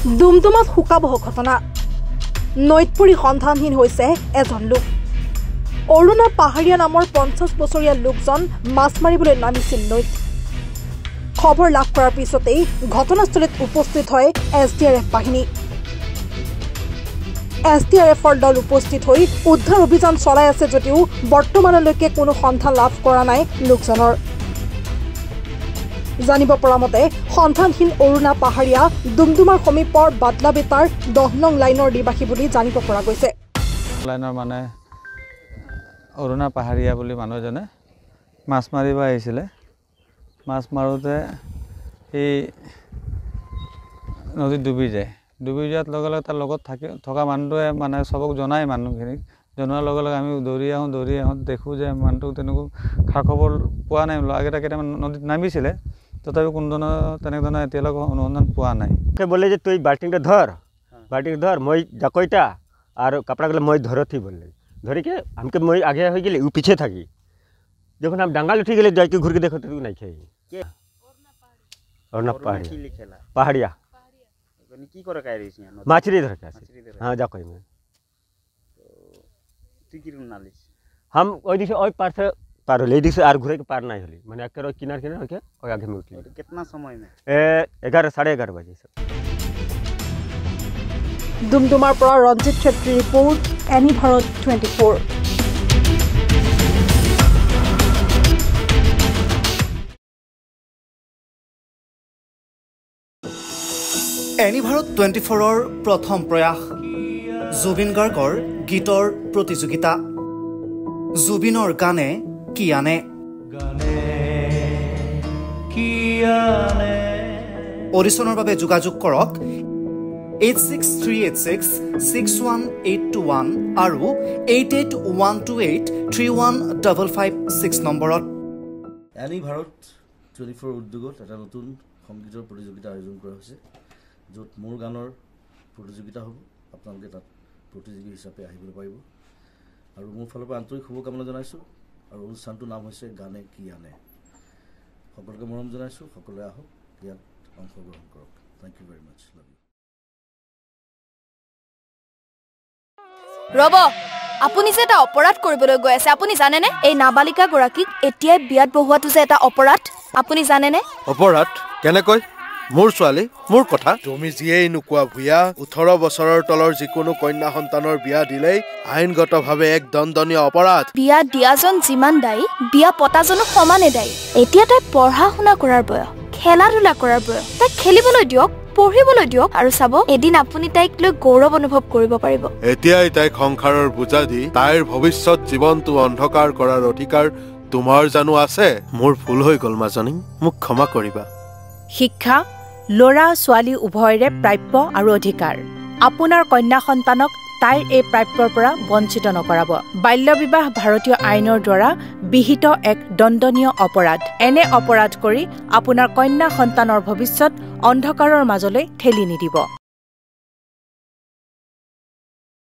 ডুমডুমাত শুকাবহ ঘটনা নৈত পৰি সন্ধানহীন হৈছে এজন লোক অৰুণা পাহাৰীয়া নামৰ 50 বছৰীয়া লোকজন মাছ মাৰিবলৈ নামিছিল নৈত খবৰ লাভ কৰাৰ পিছতেই ঘটনাস্থলীত উপস্থিত হয় এছডিআৰএফ বাহিনী এছডিআৰএফৰ দল উপস্থিত হৈ উদ্ধাৰ অভিযান চলাই আছে যদিও বৰ্তমানলৈকে কোনো সন্ধান লাভ কৰা নাই লোকজনৰ জানিব পৰা মতে সন্ধানহীন অৰুণা পাহাৰীয়া ডুমডুমাৰ সমীপৰ বাদলাবেটাৰ 10 নং লাইনৰ নিবাসী বুলি জানিব পৰা গৈছে লাইনৰ মানে অৰুণা পাহাৰীয়া বুলি মানুহজনে মাছ মাৰিব আহিছিলে মাছ মাৰোতে এই নদীত ডুবি যোৱাৰ লগে লগে তাৰ লগত থকা মানুহটোৱে মানে সবক জনায় মানুহখিনিক জনোৱাৰ লগে লগে আমি দৌৰি আহোঁ দেখোঁ যে মানুহটো তেনেকৈ খা খবৰ পোৱা নাই আগতে কেইটামান নদীত নামিছিলে তথাপি কোনোধৰণৰ তেনেধৰণৰ এতিয়ালৈকে অনুসন্ধান পোৱা নাই বলে যে তুই বাল্টিংটা ধর মই জাকইটা আর কাপড়াগুলো মই ধরতি বললে ধরিকে আমাকে মই আগে হয়ে গেলে ও পিছিয়ে থাকি যখন আমি ডাঙ্গাল উঠে গেলে যাইকে ঘুরকে দেখো তো নাই খাই অরুণা পাহাড়িয়া কি করে কাই রইছি মাছরি ধরে আছে हां জাকই में তুই কি নালিস हम ওই দিকে ওই পার से पार होले दिसे आर घुरे के पार नहीं होली माने एक किनार के ओय आगे में उठली कितना समय में 11 11:30 बजे से ডুমডুমাৰ পৰা ৰঞ্জিত ছেত্ৰী ৰিপোৰ্ট এনি ভাৰত 24 এনি ভাৰত 24ৰ প্ৰথম প্ৰয়াস জুবিন গাৰ্গৰ গীতৰ প্ৰতিযোগিতা জুবিনৰ গানে কি আনে অডিশ্যনৰ বাবে যোগাযোগ কৰক 8638661821 আৰু 8812831556 নম্বৰত এনি ভাৰত 24 উদ্যোগত এটা নতুন সংগীতৰ প্ৰতিযোগিতা আয়োজন কৰা হৈছে য'ত মোৰ গানৰ প্ৰতিযোগিতা হ'ব আপোনালোকে তাত প্ৰতিযোগী হিচাপে আহিবলৈ পাৰিব আৰু মোৰ ফালৰ পৰা আন্তৰিক শুভকামনা জনাইছোঁ আৰু অনুষ্ঠানটোৰ নাম হৈছে গানে কি আনে সকলোকে মৰম জনাইছোঁ সকলোৱে আহক ইয়াত অংশগ্ৰহণ কৰক thank you very much love you ৰব আপুনি যে এটা অপৰাধ কৰিবলৈ গৈ আছে আপুনি জানে নে এই নাবালিকা গৰাকীক এতিয়াই বিয়াত বহুৱাটো যে এটা অপৰাধ আপুনি জানে নে অপৰাধ কেনেকৈ মোৰ ছোৱালী মোৰ কথা তুমি যিয়েই নোকোৱা ভূয়া 18 বছৰৰ তলৰ যিকোনো কন্যা সন্তানৰ বিয়া দিলেই আইনগতভাৱে এক দণ্ডনীয় অপৰাধ বিয়া দিয়াজন যিমান দায়ী বিয়া পতাজনো সমানে দায়ী এতিয়া তাই পঢ়া শুনা কৰাৰ বয়স খেলা ধূলা কৰাৰ বয়স তাই খেলিবলৈ দিয়ক পঢ়িবলৈ দিয়ক আৰু চাব এদিন আপুনি তাইক লৈ গৌৰৱ অনুভৱ কৰিব পাৰিব এতিয়াই তাইক সংসাৰৰ বুজা দি তাইৰ ভৱিষ্যত জীৱনটো অন্ধকাৰ কৰাৰ অধিকাৰ তোমাৰ জানো আছে মোৰ ভুল হৈ গ'ল মাজনী মোক ক্ষমা কৰিবা শিক্ষা লৰা ছোৱালী উভয়ৰে প্ৰাপ্য আৰু অধিকাৰ আপোনাৰ কন্যা সন্তানক তাইৰ এই প্ৰাপ্যৰ পৰা বঞ্চিত নকৰাব বাল্য বিবাহ ভাৰতীয় আইনৰ দ্বাৰা বিহিত এক দণ্ডনীয় অপৰাধ এনে অপৰাধ কৰি আপোনাৰ কন্যা সন্তানৰ ভৱিষ্যত অন্ধকাৰৰ মাজলৈ ঠেলি নিদিব